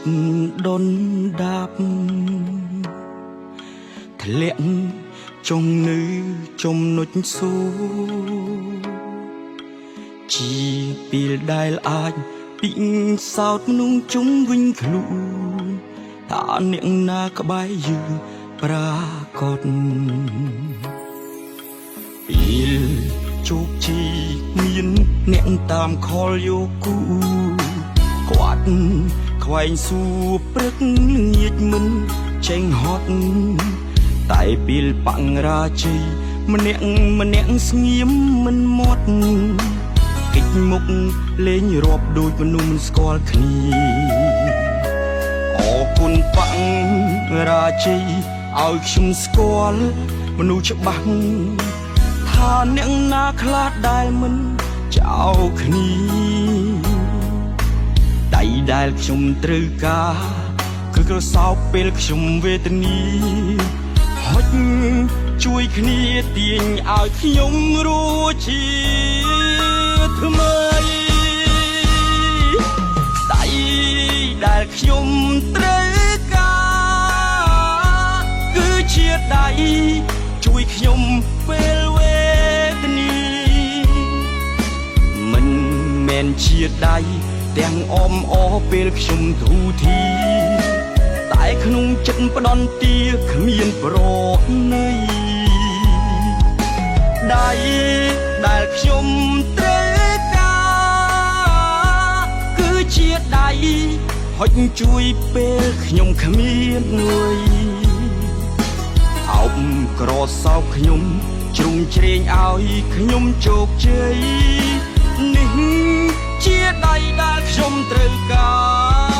ចិត្តដុនដាប់ធ្លាក់ចុងនៅចំណុចសួរជាពេលដែលអាចពិសោធន៍មនុស្សជុំវិញខ្លួនថាអ្នកណាក្បែរយើងប្រាកដពេលជោគជ័យមានអ្នកតាមខលយកគូគាត់ខ្វែងសួរព្រឹកល្ងាចមិនចេញហត់តែពេលបង្រាជ័យម្នាក់ស្ងៀមមិនមាត់កិច្ចមុខលេងរាប់ដូចមនុស្សមិនស្គាល់គ្នាអរគុណបង្រាជ័យឲ្យខ្ញុំស្គាល់មនុស្សច្បាស់ថាអ្នកណាខ្លះដែលមិនចោលគ្នាដៃដែលខ្ញុំត្រូវការគឺក្រសោបពេលខ្ញុំវេទនាហុចជួយគ្នាទាញឲ្យខ្ញុំរស់ជាថ្មីដៃដែលខ្ញុំត្រូវការគឺជាដៃជួយខ្ញុំពេលវេទនាមិនមែនជាដៃទាំងអមអពេលខ្ញុំធូរធីតែក្នុងចិត្តផ្ដន់ទាគ្មានប្រណីដៃដែលខ្ញុំត្រូវការគឺជាដៃហុចជួយពេលខ្ញុំគ្មានលុយអោបក្រសោបខ្ញុំជ្រុងជ្រែងឲ្យខ្ញុំជោគជ័យនេះជាដៃដែលខ្ញុំត្រូវការ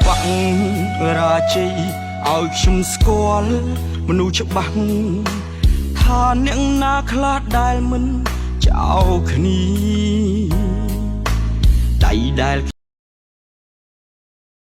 បង្រាជ័យឲ្យខ្ញុំស្គាល់មនុស្សច្បាស់ថាអ្នកណាខ្លះដែលមិនចោលគ្នា